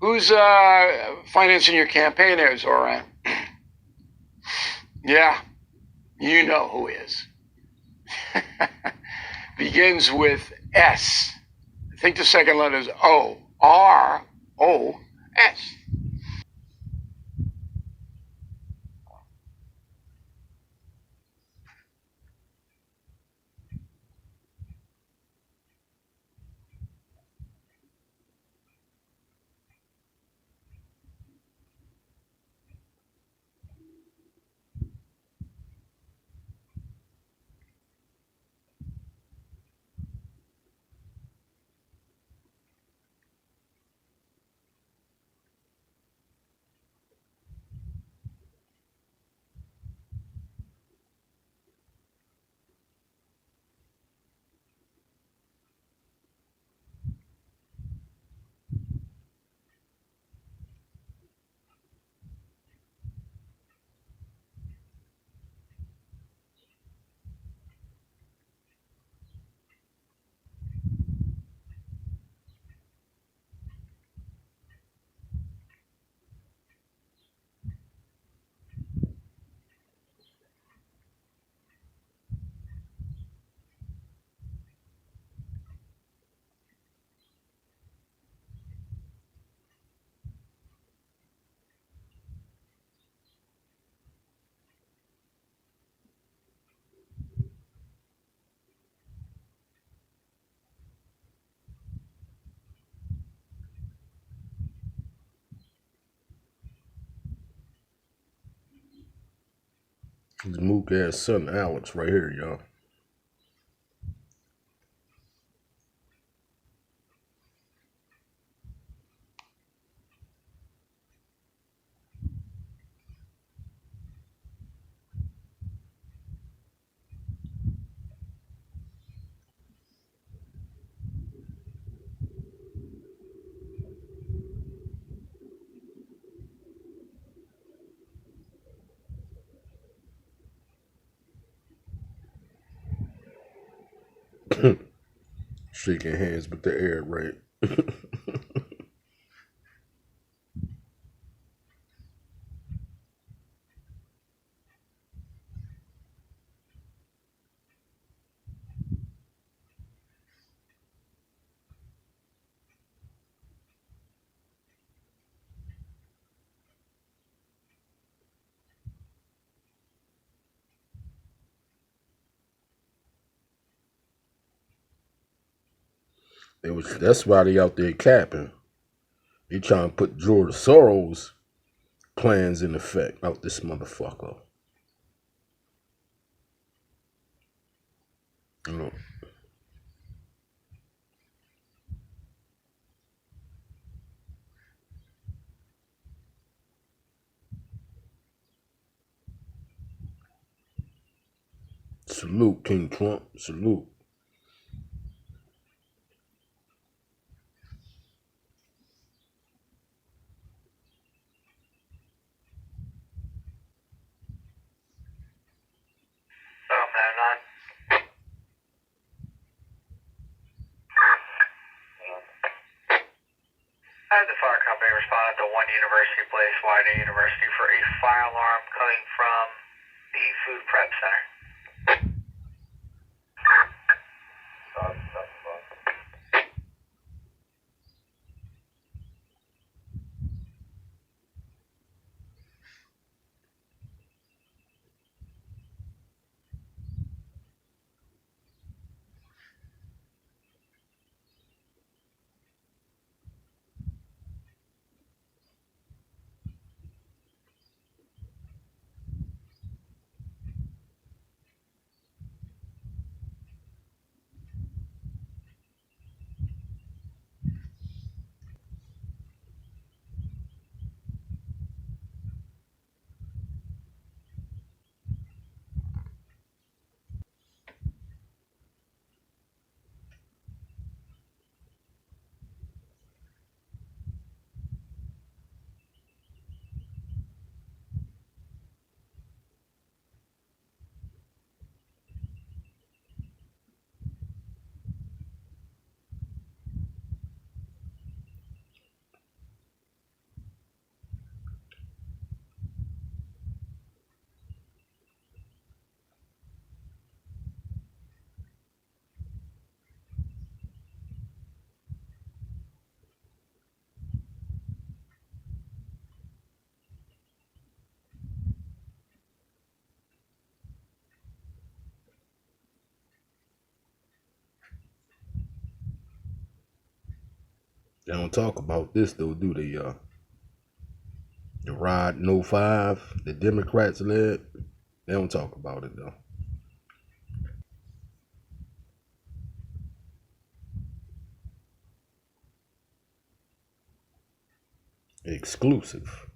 Who's financing your campaign there, Zohran? Yeah, you know who is. Begins with S. I think the second letter is O. R-O-S. His mook ass son Alex right here, y'all. Shaking hands with the air right. That's why they out there capping. They trying to put George Soros plans in effect out this motherfucker. You know, salute King Trump. Salute. I had the fire company respond to one university place, Widener University, for a fire alarm coming from the food prep center. They don't talk about this though, do they, the Rod No 5, the Democrats led. They don't talk about it though. Exclusive.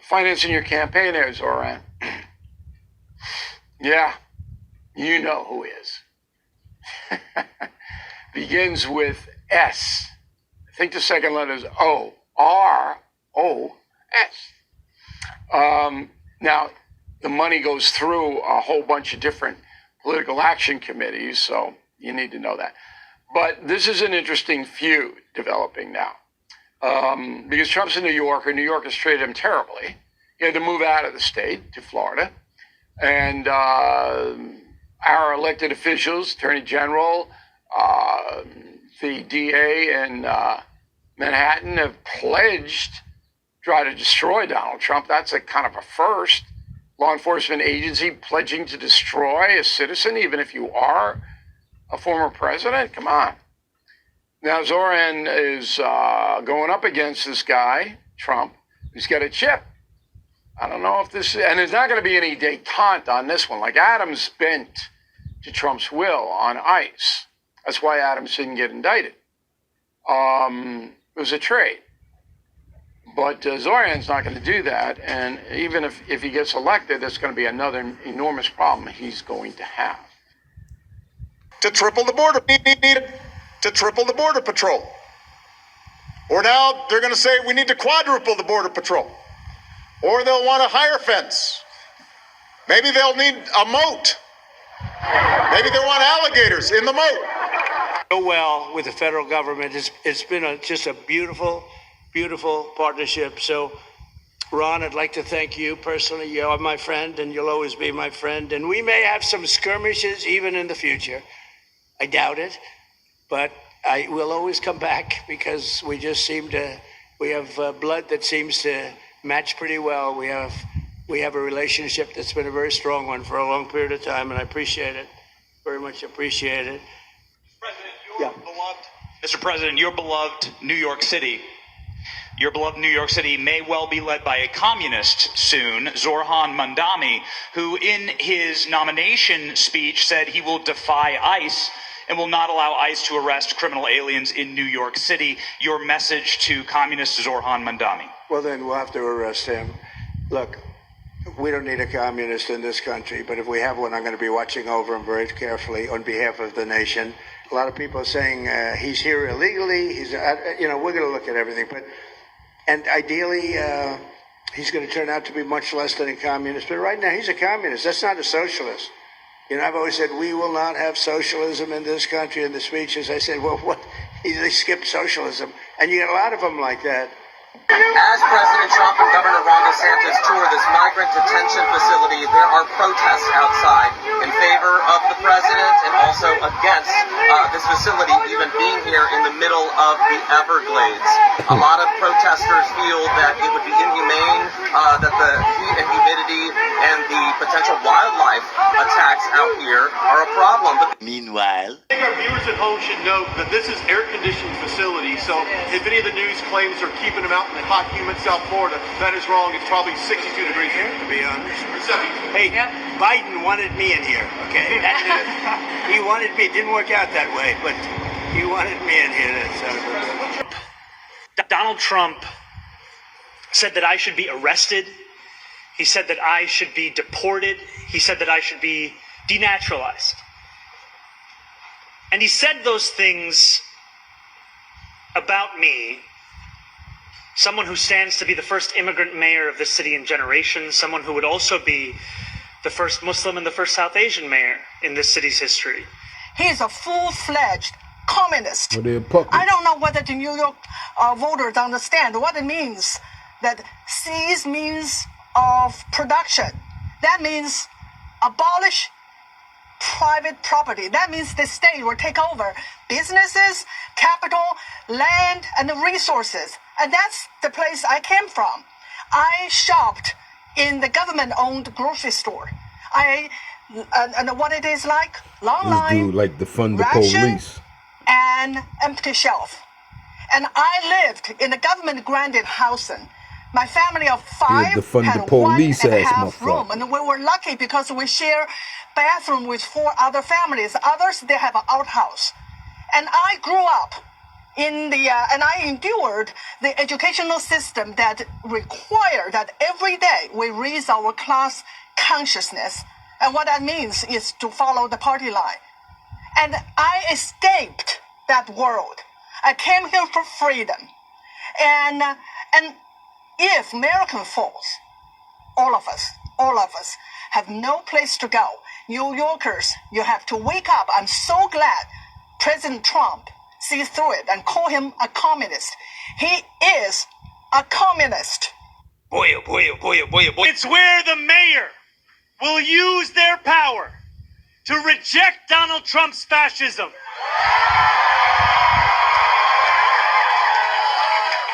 Financing your campaign there, Zohran. Yeah, you know who is. Begins with S. I think the second letter is O. R-O-S. Now, the money goes through a whole bunch of different political action committees, so you need to know that. But this is an interesting feud developing now. Because Trump's in New York, and New York has treated him terribly. He had to move out of the state to Florida. And our elected officials, Attorney General, the DA in Manhattan have pledged to try to destroy Donald Trump. That's a kind of a first. Law enforcement agency pledging to destroy a citizen, even if you are a former president? Come on. Now, Zohran is going up against this guy, Trump, who's got a chip. I don't know if this is, and there's not going to be any détente on this one. Like Adams bent to Trump's will on ICE. That's why Adams didn't get indicted. It was a trade. But Zohran's not going to do that. And even if he gets elected, that's going to be another enormous problem he's going to have. To triple the border, to triple the border patrol. Or now they're going to say we need to quadruple the border patrol. Or they'll want a higher fence. Maybe they'll need a moat. Maybe they want alligators in the moat. So well with the federal government. It's been just a beautiful, beautiful partnership. So, Ron, I'd like to thank you personally. You are my friend, and you'll always be my friend. And we may have some skirmishes even in the future. I doubt it, but I will always come back because we just seem to. We have blood that seems to match pretty well. We have a relationship that's been a very strong one for a long period of time, and I appreciate it. Very much appreciate it. Mr. President, your beloved New York City may well be led by a communist soon, Zohran Mamdani, who in his nomination speech said he will defy ICE and will not allow ICE to arrest criminal aliens in New York City. Your message to communist Zohran Mamdani. Well, then we'll have to arrest him. Look, we don't need a communist in this country, but if we have one, I'm going to be watching over him very carefully on behalf of the nation. A lot of people are saying he's here illegally. We're going to look at everything, and ideally, he's going to turn out to be much less than a communist. But right now, he's a communist. That's not a socialist. I've always said we will not have socialism in this country. In the speeches, I said, well, what? They skipped socialism, and you get a lot of them like that. As President Trump and Governor Ron DeSantis tour this migrant detention facility, there are protests outside in favor of the president and also against this facility even being here in the middle of the Everglades. A lot of protesters feel that it would be inhumane, that the heat and humidity and the potential wildlife attacks out here are a problem. But meanwhile, I think our viewers at home should note that this is air-conditioned facility, so if any of the news claims are keeping them out in the hot, humid South Florida, that is wrong. It's probably 62 degrees here, to be honest. Hey, Biden wanted me in here, okay? He wanted me. It didn't work out that way, but he wanted me in here. Donald Trump said that I should be arrested. He said that I should be deported. He said that I should be denaturalized. And he said those things about me, someone who stands to be the first immigrant mayor of this city in generations, someone who would also be the first Muslim and the first South Asian mayor in this city's history. He is a full-fledged communist. I don't know whether the New York voters understand what it means. That cease means of production. That means abolish private property. That means the state will take over businesses, capital, land, and the resources. And that's the place I came from. I shopped in the government-owned grocery store. And what it is like? Long This line, dude like defund the ration, police. and empty shelf. And I lived in a government-granted housing. My family of 5 defund had the police 1.5 ass room, motherfucker. and we were lucky because we share bathroom with 4 other families. Others, they have an outhouse. And I grew up in the and I endured the educational system that required that every day we raise our class consciousness. And what that means is to follow the party line. And I escaped that world. I came here for freedom. And if American folks, all of us, have no place to go, New Yorkers, you have to wake up. I'm so glad President Trump sees through it and call him a communist. He is a communist. Boy, oh boy, oh boy, oh boy, oh boy. It's where the mayor will use their power to reject Donald Trump's fascism,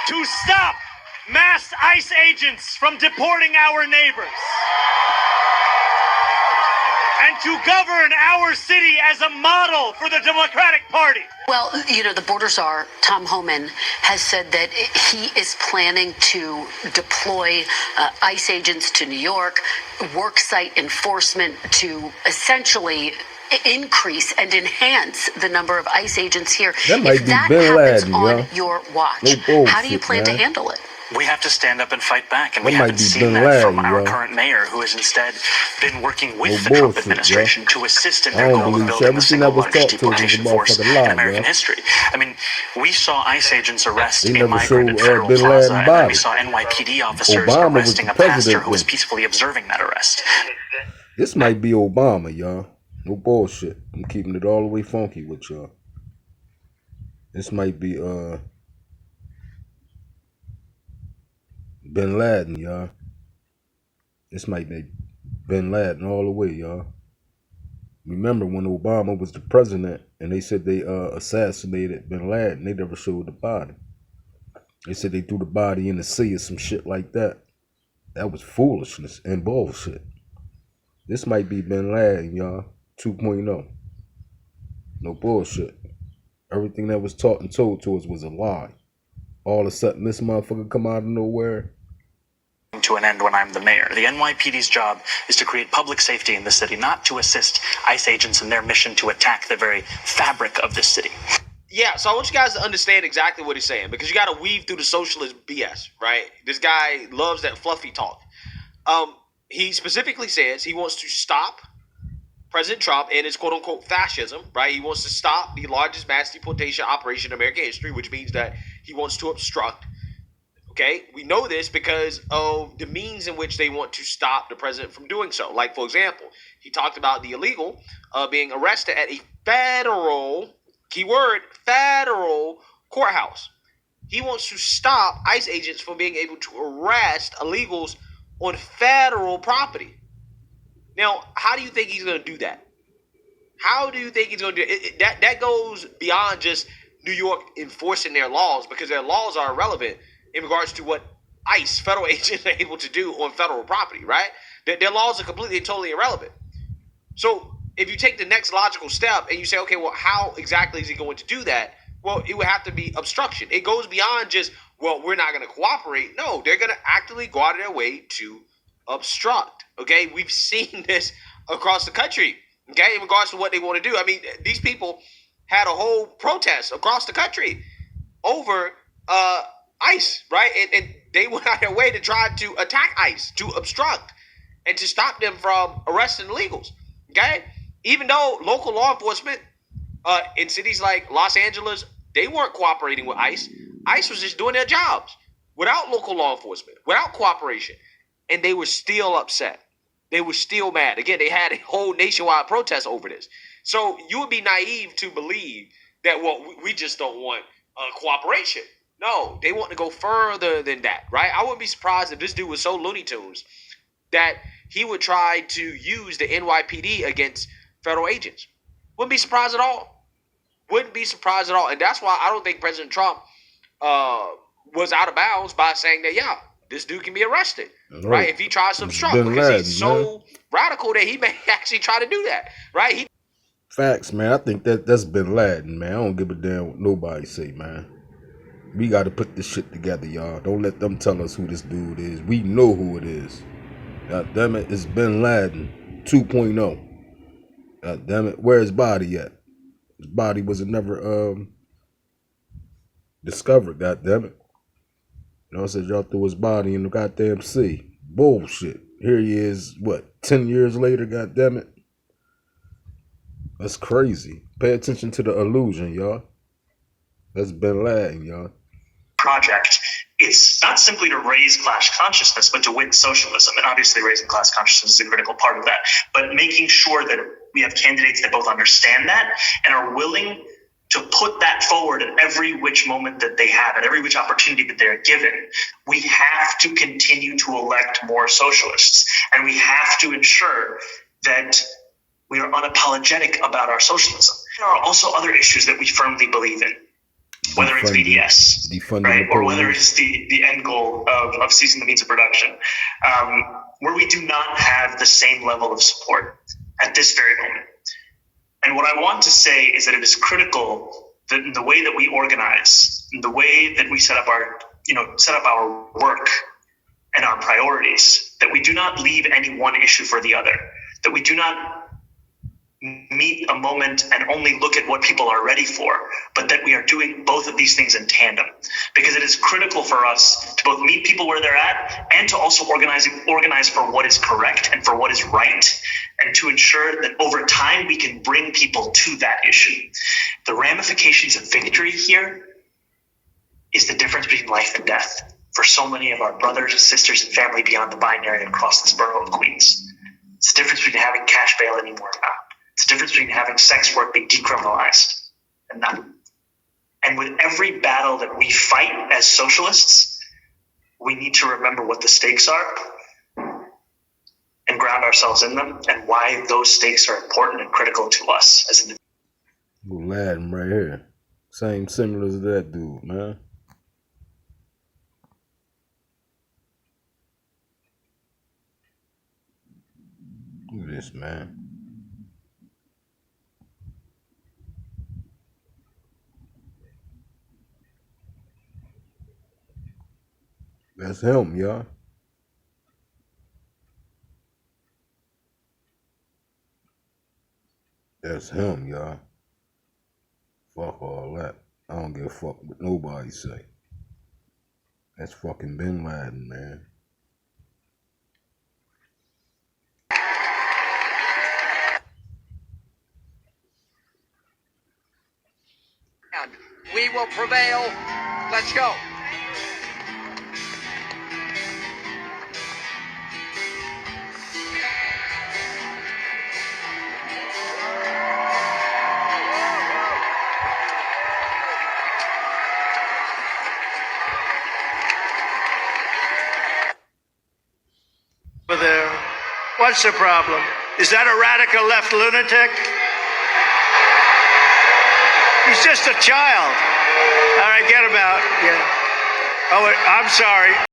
to stop mass ICE agents from deporting our neighbors, and to govern our city as a model for the Democratic Party. Well, you know, the border czar, Tom Homan, has said that he is planning to deploy ICE agents to New York, worksite enforcement to essentially increase and enhance the number of ICE agents here. That might if be that Bin happens Laden, on yo. your watch, No bullshit, how do you plan to man. handle it? We have to stand up and fight back, and That we might haven't be seen Bin that from Laden, our yo. current mayor, who has instead been working with No the Trump bullshit, administration yo. to assist in I their don't goal of believe building the everything single that was largest taught to us was deportation a force motherfucking lie, in American yo. history. I mean, we saw ICE agents arrest They a never migrant at showed, Federal Bin Plaza, Laden and then we body. saw NYPD officers Obama was arresting the a pastor president who was then. peacefully observing that arrest. This might be Obama, y'all. No bullshit. I'm keeping it all the way funky with y'all. This might be Bin Laden, y'all. This might be Bin Laden all the way, y'all. Remember when Obama was the president and they said they assassinated Bin Laden, they never showed the body. They said they threw the body in the sea or some shit like that. That was foolishness and bullshit. This might be Bin Laden, y'all. 2.0. No bullshit. Everything that was taught and told to us was a lie. All of a sudden, this motherfucker come out of nowhere. To an end when I'm the mayor. The NYPD's job is to create public safety in the city, not to assist ICE agents in their mission to attack the very fabric of this city. Yeah, so I want you guys to understand exactly what he's saying, because you got to weave through the socialist BS, right? This guy loves that fluffy talk. He specifically says he wants to stop President Trump and his quote-unquote fascism, right? He wants to stop the largest mass deportation operation in American history, which means that he wants to obstruct. Okay, we know this because of the means in which they want to stop the president from doing so. Like, for example, he talked about the illegal being arrested at a federal, keyword, federal courthouse. He wants to stop ICE agents from being able to arrest illegals on federal property. Now, how do you think he's going to do that? How do you think he's going to do it? That goes beyond just New York enforcing their laws, because their laws are irrelevant in regards to what ICE, federal agents, are able to do on federal property, right? Their laws are completely and totally irrelevant. So if you take the next logical step and you say, okay, well, how exactly is he going to do that? Well, it would have to be obstruction. It goes beyond just, well, we're not going to cooperate. No, they're going to actively go out of their way to obstruct, okay? We've seen this across the country, okay, in regards to what they want to do. I mean, these people had a whole protest across the country over ICE, right? And they went out of their way to try to attack ICE, to obstruct, and to stop them from arresting illegals, okay? Even though local law enforcement in cities like Los Angeles, they weren't cooperating with ICE. ICE was just doing their jobs without local law enforcement, without cooperation, and they were still upset. They were still mad. Again, they had a whole nationwide protest over this. So you would be naive to believe that, well, we just don't want cooperation. No, they want to go further than that, right? I wouldn't be surprised if this dude was so Looney Tunes that he would try to use the NYPD against federal agents. Wouldn't be surprised at all. Wouldn't be surprised at all. And that's why I don't think President Trump was out of bounds by saying that, yeah, this dude can be arrested, right? If he tries to obstruct, because he's so radical that he may actually try to do that, right? Facts, man. I think that's Bin Laden, man. I don't give a damn what nobody say, man. We got to put this shit together, y'all. Don't let them tell us who this dude is. We know who it is. God damn it, it's Bin Laden 2.0. God damn it, where's his body at? His body was never discovered, god damn it. You know, I said y'all threw his body in the goddamn sea. Bullshit. Here he is, what, 10 years later, god damn it? That's crazy. Pay attention to the illusion, y'all. That's Bin Laden, y'all. Project. It's not simply to raise class consciousness, but to win socialism. And obviously raising class consciousness is a critical part of that. But making sure that we have candidates that both understand that and are willing to put that forward at every which moment that they have, at every which opportunity that they're given. We have to continue to elect more socialists. And we have to ensure that we are unapologetic about our socialism. There are also other issues that we firmly believe in, whether it's BDS, right, or whether it's the end goal of ceasing the means of production, where we do not have the same level of support at this very moment. And what I want to say is that it is critical that in the way that we organize, in the way that we set up our work and our priorities, that we do not leave any one issue for the other, that we do not meet a moment and only look at what people are ready for, but that we are doing both of these things in tandem, because it is critical for us to both meet people where they're at and to also organize for what is correct and for what is right, and to ensure that over time we can bring people to that issue. The ramifications of victory here is the difference between life and death for so many of our brothers, sisters, and family beyond the binary across this borough of Queens. It's the difference between having cash bail anymore or not. It's the difference between having sex work be decriminalized and not. And with every battle that we fight as socialists, we need to remember what the stakes are and ground ourselves in them, and why those stakes are important and critical to us as individuals. Laden right here. Same similar as that dude, man. Look at this, man. That's him, y'all. That's him, y'all. Fuck all that. I don't give a fuck what nobody say. That's fucking Bin Laden, man. We will prevail. Let's go. Over there. What's the problem? Is that a radical left lunatic? He's just a child. All right, get him out. Yeah. Oh, I'm sorry.